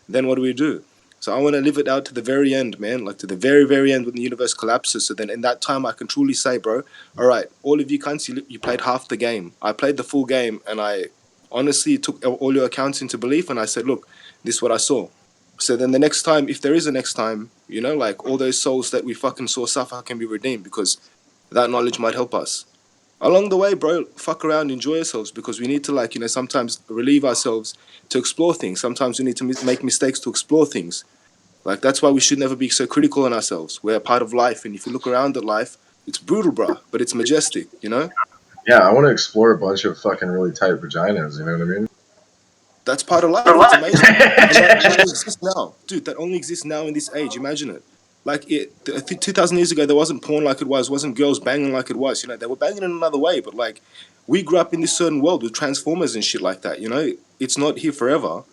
Then what do? So I want to live it out to the very end, man. Like to the very, very end when the universe collapses. So then in that time, I can truly say, bro, all right, all of you cunts, you played half the game. I played the full game, and I honestly took all your accounts into belief, and I said, look, this is what I saw. So then the next time, if there is a next time, you know, like all those souls that we fucking saw suffer can be redeemed, because that knowledge might help us. Along the way, bro, fuck around, enjoy ourselves, because we need to, like, you know, sometimes relieve ourselves to explore things. Sometimes we need to make mistakes to explore things. Like, that's why we should never be so critical on ourselves. We're a part of life, and if you look around at life, it's brutal, bruh, but it's majestic, you know? Yeah, I want to explore a bunch of fucking really tight vaginas. You know what I mean? That's part of life. It's amazing. And that only exists now. Dude, that only exists now in this age. Imagine it. Like, 2,000 years ago, there wasn't porn like it was, wasn't girls banging like it was. You know, they were banging in another way, but, like, we grew up in this certain world with Transformers and shit like that, you know? It's not here forever.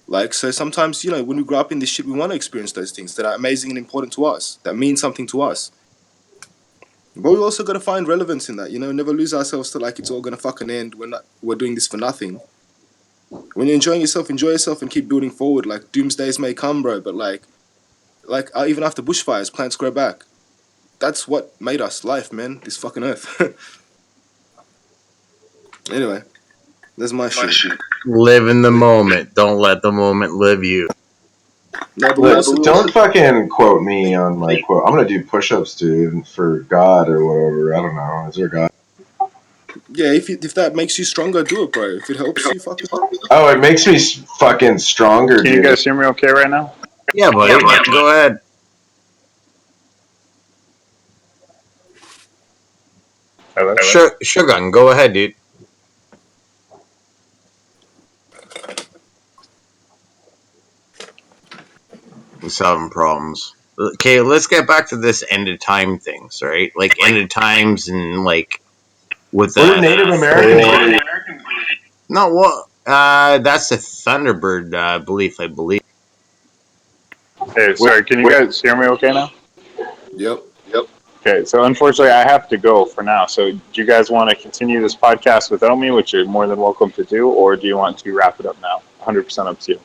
Like, so sometimes, you know, when we grow up in this shit, we want to experience those things that are amazing and important to us, that mean something to us. But we also got to find relevance in that, you know, never lose ourselves to, like, it's all going to fucking end. We're doing this for nothing. When you're enjoying yourself, enjoy yourself and keep building forward. Like, doomsdays may come, bro, but like even after bushfires, plants grow back. That's what made us life, man. This fucking earth. Anyway, that's my shit. Live in the moment. Don't let the moment live you. No, but we Look, also don't fucking quote me on my quote. I'm gonna do push-ups, dude, for God or whatever. I don't know. Is there God? yeah. If that makes you stronger, do it, bro. If it helps you, fucking. Oh, it makes me fucking stronger, Can you dude. guys hear me okay right now? Yeah, buddy. Go ahead. Hello? Shogun, go ahead, dude. He's having problems. Okay, let's get back to this end of time things, right? Like end of times and like with What do the Native Americans believe? no what that's a Thunderbird belief, I believe. Hey, sorry, can you guys hear me okay now? Yep. Okay, so unfortunately, I have to go for now. So, do you guys want to continue this podcast without me, which you're more than welcome to do, or do you want to wrap it up now? 100% up to you.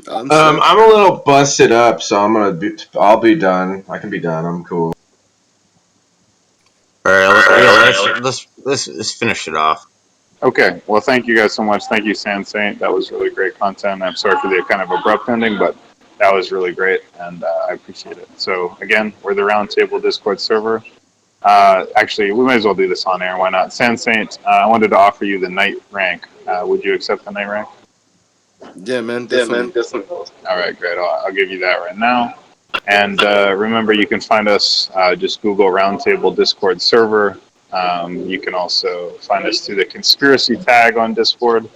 I'm a little busted up, so I'll be done. I can be done. I'm cool. All right, let's finish it off. Okay, well, thank you guys so much. Thank you, San Saint. That was really great content. I'm sorry for the kind of abrupt ending, but that was really great, and I appreciate it. So, again, we're the Roundtable Discord server. Actually, we might as well do this on air. Why not? San Saint, I wanted to offer you the night rank. Would you accept the night rank? Yeah, man. Definitely. All right, great. I'll give you that right now. And remember, you can find us, just Google Roundtable Discord server. You can also find us through the conspiracy tag on Discord.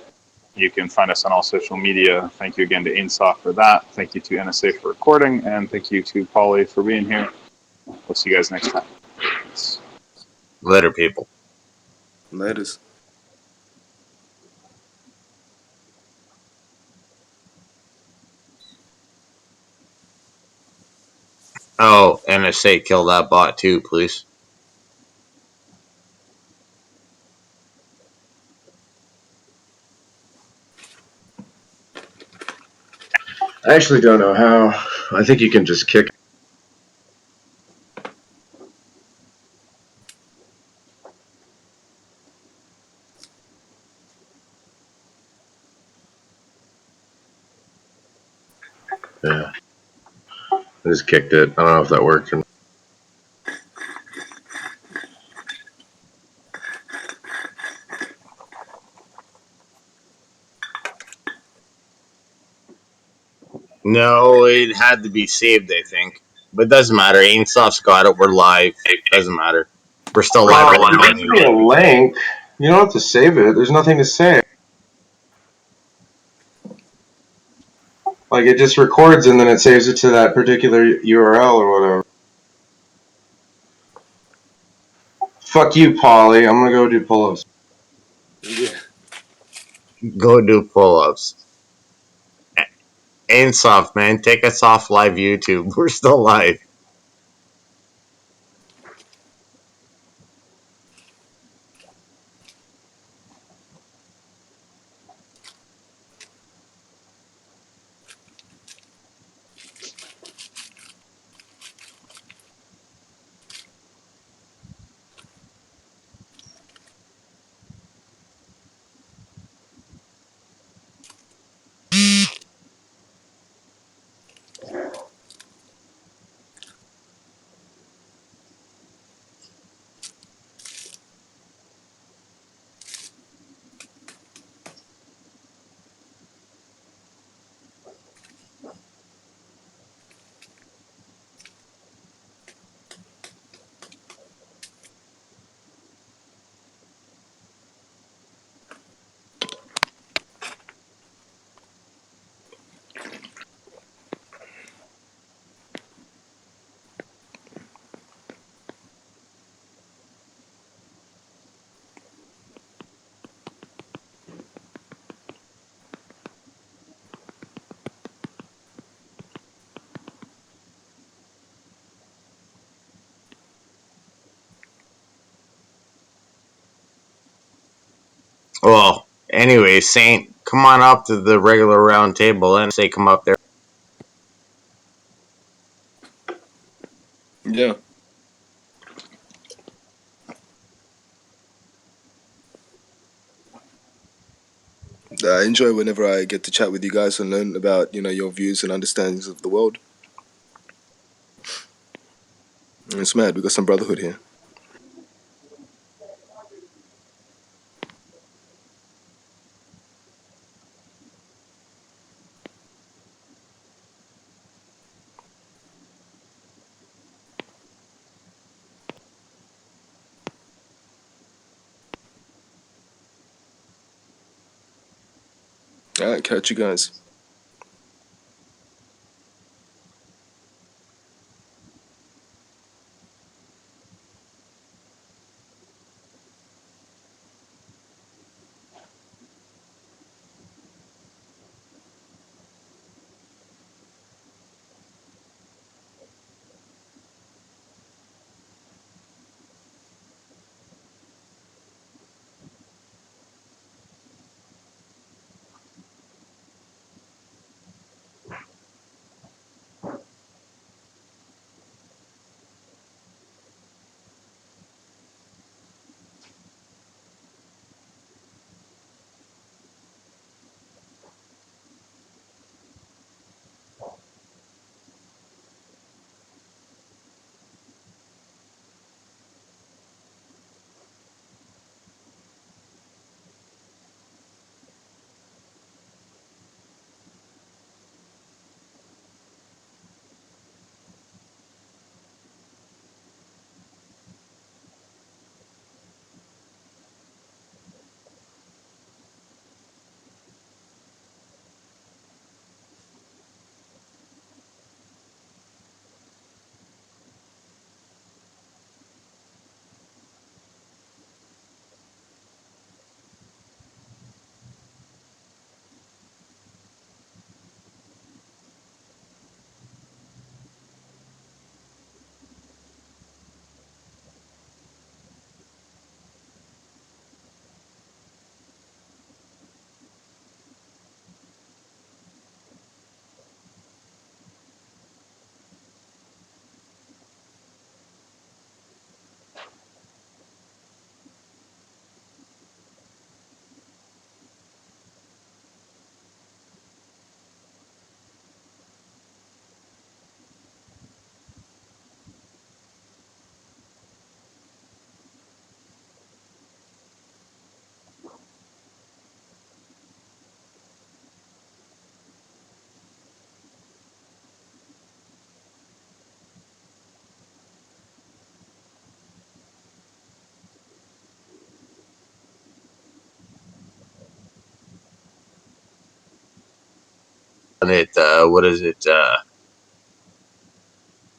You can find us on all social media. Thank you again to Insoft for that. Thank you to NSA for recording. And thank you to Polly for being here. We'll see you guys next time. Peace. Later, people. Laters. Oh, NSA, kill that bot too, please. I actually don't know how. I think you can just kick. Yeah. I just kicked it. I don't know if that worked or not. No, it had to be saved, I think. But it doesn't matter. Ainsoft's got it. We're live. Doesn't matter. We're still live Oh, on there needs to be a link. You don't have to save it. There's nothing to save. Like, it just records and then it saves it to that particular URL or whatever. Fuck you, Polly. I'm gonna go do pull-ups. Yeah. Go do pull-ups. Ainsoft, man. Take us off live YouTube. We're still live. Well, anyway, Saint, come on up to the regular round table and say come up there. Yeah. I enjoy whenever I get to chat with you guys and learn about, your views and understandings of the world. It's mad. We got some brotherhood here. All right, catch you guys. And what is it?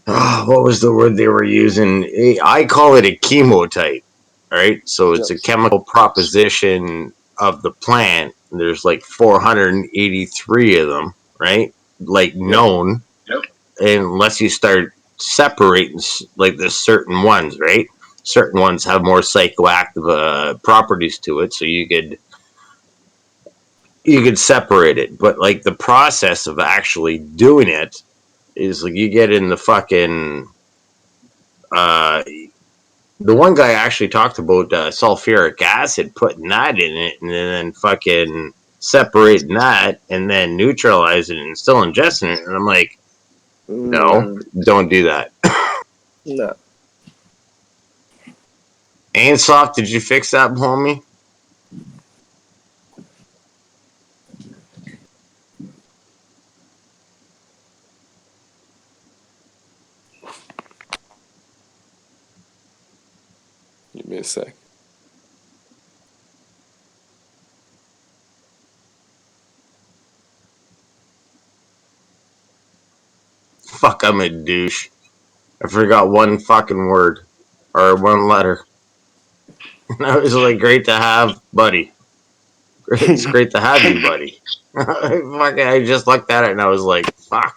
What was the word they were using? I call it a chemotype. Right, so it's Yep. a chemical proposition of the plant. There's like 483 of them, right? Like Yep. known, unless you start separating like there's certain ones, right? Certain ones have more psychoactive properties to it, so you could separate it. But like the process of actually doing it is like you get in the fucking uh the one guy actually talked about sulfuric acid, putting that in it, and then fucking separating that, and then neutralizing it, and still ingesting it. And I'm like, no, don't do that. No. Ainsoft, did you fix that, homie? Give me a sec. Fuck, I'm a douche. I forgot one fucking word or one letter. I was like, great to have, buddy. It's great to have you, buddy. Fuck, I just looked at it and I was like, fuck.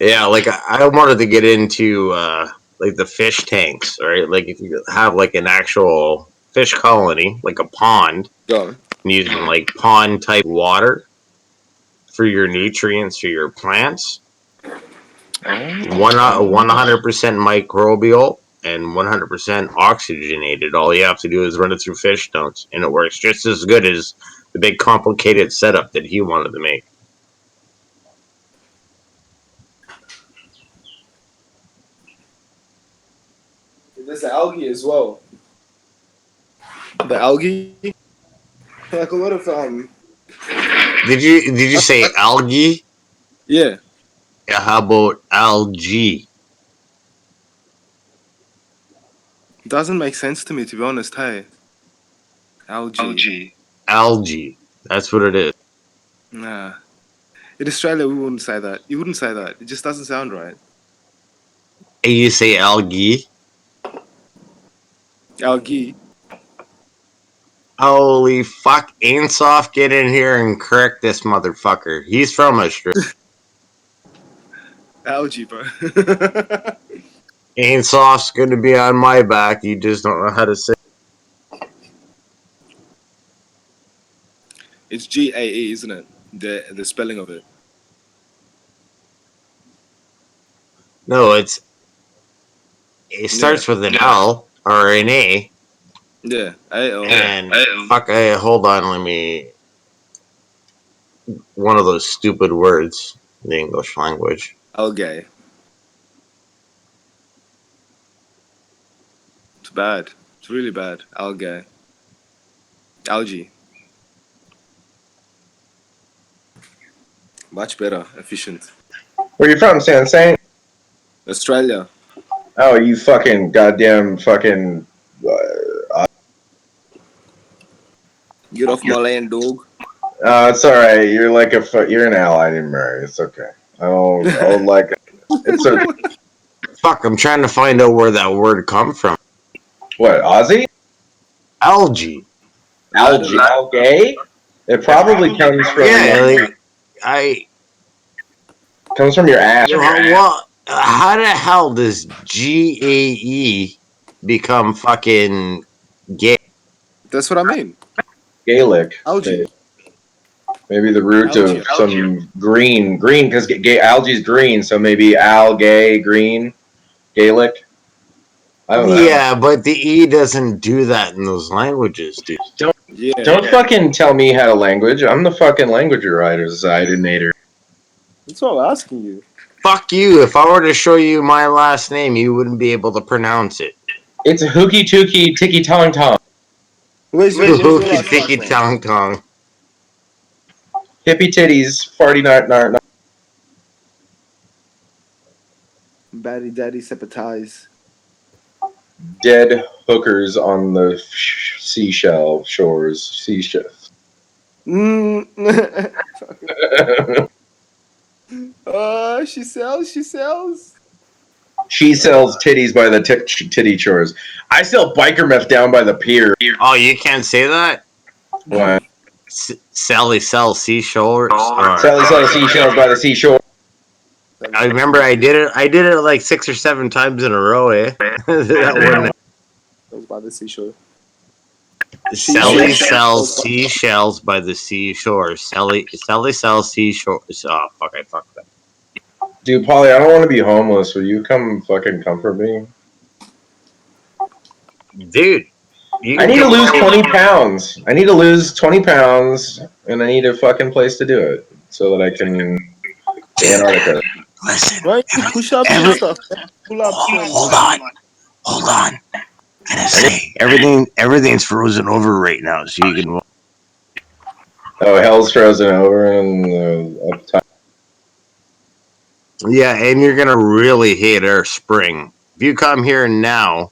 Yeah, like I wanted to get into like the fish tanks, right? Like if you have like an actual fish colony, like a pond, Go. using like pond type water for your nutrients for your plants. 100% microbial and 100% oxygenated. All you have to do is run it through fish stones, and it works just as good as the big complicated setup that he wanted to make. There's the algae as well. The algae, like a lot of Did you say algae? yeah. Yeah, how about algae? Doesn't make sense to me, to be honest. Hey, algae. Algae. That's what it is. Nah. In Australia, we wouldn't say that. You wouldn't say that. It just doesn't sound right. And you say algae? Algae. Holy fuck, Ainsoft, get in here and correct this motherfucker. He's from Australia. Algae, bro. Ainsoft's gonna be on my back. You just don't know how to say. It's GAE, isn't it? The spelling of it. No, it starts with an L or an A. Yeah. A-L. And fuck, hold on, let me. One of those stupid words in the English language. Algae. It's bad. It's really bad. Algae. Algae. Much better. Efficient. Where you from, San Saint? Australia. Oh, you fucking goddamn fucking. Get off my land, dog. It's all right. You're like you're an ally to Murray. It's okay. I don't like it. It's a Fuck, I'm trying to find out where that word come from. what? Aussie? Algae. Algae? Algae? It probably comes from Yeah, comes from your ass. well, how the hell does GAE become fucking gay? That's what I mean. Gaelic. Algae. Maybe the root Algae. of some green because algae's green, so maybe algae green, Gaelic. I don't know. Yeah, but the E doesn't do that in those languages, dude. Yeah. Don't fucking tell me how to language. I'm the fucking language writer, Zidinator. That's what I'm asking you. Fuck you. If I were to show you my last name, you wouldn't be able to pronounce it. It's hooky tooky ticky tong tong. Where's your Hooky last ticky name? tong tong. Hippie titties, farty nart. Batty daddy sympathize. Dead hookers on the seashell shores. Seashells. She sells. She sells titties by the titty shores. I sell biker meth down by the pier. Oh, you can't say that? What? Sally sells seashores. Sally sells seashells by the seashore. I remember I did it like 6 or 7 times in a row, eh? That Goes by the seashore. Sally sells seashells by the seashore. Sally sells seashores. Oh, fuck, I fucked that. Dude, Polly, I don't want to be homeless. Will you come fucking comfort me? Dude. I need to lose 20 pounds. I need to lose 20 pounds, and I need a fucking place to do it so that I can Antarctica. Listen. Right? Push up and stuff. Pull up. Hold on. Gonna say everything's frozen over right now, so you can. Oh, hell's frozen over and up top. Yeah, and you're gonna really hate our spring. If you come here now,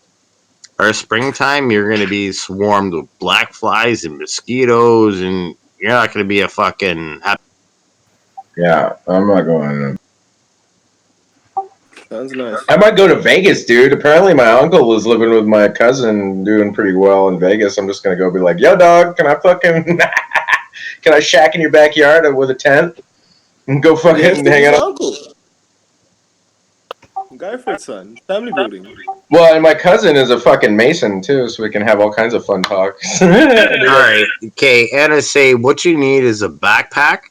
our springtime, you're gonna be swarmed with black flies and mosquitoes, and you're not gonna be a fucking. Yeah, I'm not going. Sounds nice. I might go to Vegas, dude. Apparently, my uncle is living with my cousin, doing pretty well in Vegas. I'm just gonna go be like, "Yo, dog, can I fucking, can I shack in your backyard with a tent and go fucking hang out?" Uncle. Go for it, son. Family building. Well, and my cousin is a fucking mason too, so we can have all kinds of fun talks. All right, okay. NSA, what you need is a backpack,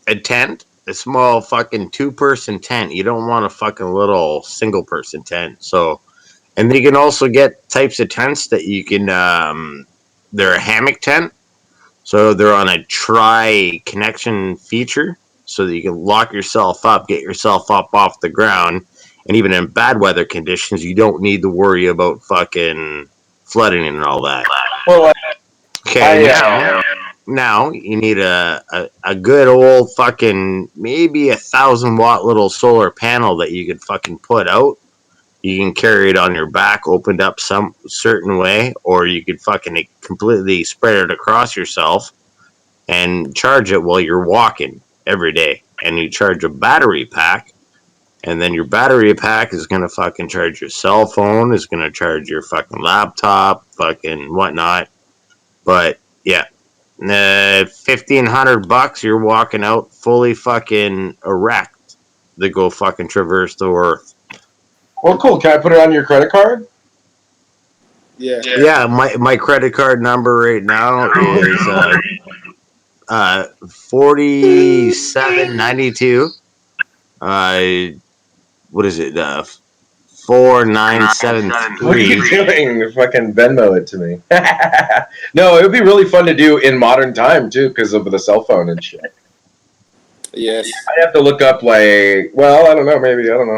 a tent, a small fucking 2-person tent. You don't want a fucking little single-person tent. So, and then you can also get types of tents that you can. They're a hammock tent, so they're on a tri-connection feature, so that you can lock yourself up, get yourself up off the ground, and even in bad weather conditions, you don't need to worry about fucking flooding and all that. Well, Okay, now you need a good old fucking maybe 1,000-watt little solar panel that you could fucking put out. You can carry it on your back, opened up some certain way, or you could fucking completely spread it across yourself and charge it while you're walking every day. And you charge a battery pack, and then your battery pack is gonna fucking charge your cell phone, is gonna charge your fucking laptop, fucking whatnot. But yeah, $1,500, you're walking out fully fucking erect to go fucking traverse the earth. well, cool. Can I put it on your credit card? Yeah. Yeah, my credit card number right now is 4792. What is it? What are 4973. you doing? Fucking Venmo it to me. No, it would be really fun to do in modern time too, because of the cell phone and shit. Yes. I'd have to look up like, well, I don't know, maybe I don't know.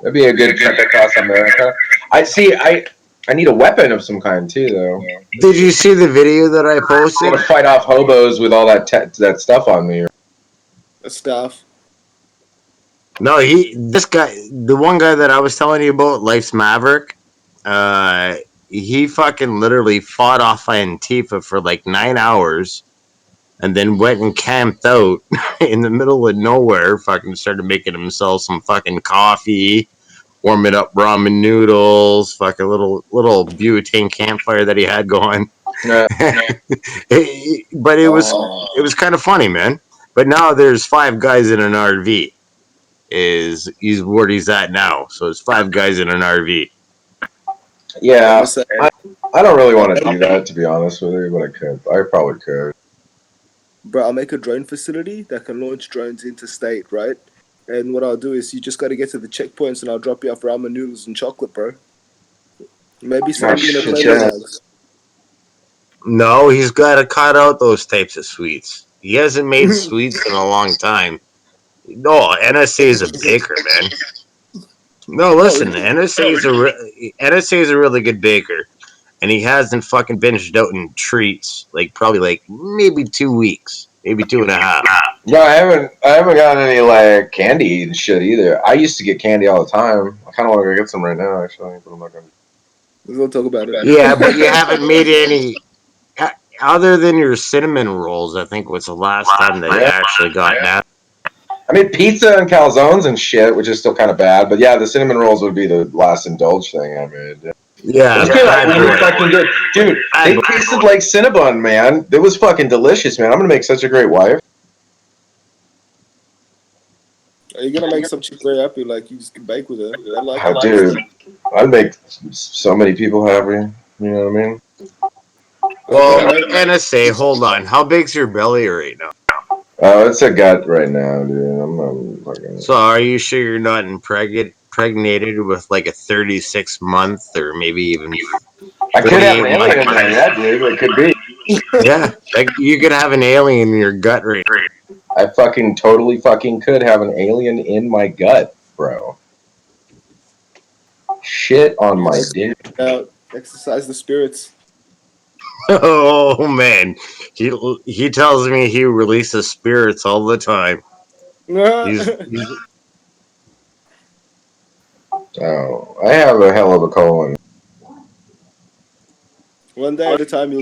That'd be a good check across America. I see. I need a weapon of some kind too, though. Did you see the video that I I'm posted? gonna fight off hobos with all that stuff on me. Stuff. No, this guy, the one guy that I was telling you about, Life's Maverick, he fucking literally fought off Antifa for like 9 hours and then went and camped out in the middle of nowhere, fucking started making himself some fucking coffee, warming up ramen noodles, fucking little butane campfire that he had going. Yeah. But it was kind of funny, man. But now there's 5 guys in an RV. He's where he's at now. So it's 5 guys in an RV. Yeah, I don't really want to do that, to be honest with you, but I could. I probably could. Bro, I'll make a drone facility that can launch drones interstate, right? And what I'll do is you just got to get to the checkpoints and I'll drop you off ramen noodles and chocolate, bro. Maybe something in a shit, plate yeah. bags. No, he's got to cut out those types of sweets. He hasn't made sweets in a long time. No, NSA is a baker, man. No, listen, NSA is a really good baker, and he hasn't fucking binged out in treats like probably like maybe 2 weeks, maybe 2.5. No, I haven't gotten any like candy and shit either. I used to get candy all the time. I kind of want to go get some right now, actually, but I'm not gonna. We'll talk about it. Yeah, but you haven't made any other than your cinnamon rolls. I think was the last time that you actually got that. I made pizza and calzones and shit, which is still kind of bad. But yeah, the cinnamon rolls would be the last indulge thing I made. Yeah, It was good. It was fucking good, dude. They tasted like Cinnabon, man. It was fucking delicious, man. I'm gonna make such a great wife. Are you gonna make some chick very happy? Like you just can bake with her. I like Oh, that. dude, I'd make so many people happy. You know what I mean? Well, NSA, hold on. How big's your belly right now? Oh, it's a gut right now, dude. I'm not fucking. So, are you sure you're not impregnated with like a 36-month or maybe even? I could have an 38 alien in there, yeah, dude. It could be. Yeah, like you could have an alien in your gut right now. I fucking totally fucking could have an alien in my gut, bro. Shit on my dick. Exercise the spirits. Oh man, he tells me he releases spirits all the time. He's Oh, I have a hell of a colon. One day at a time, you'll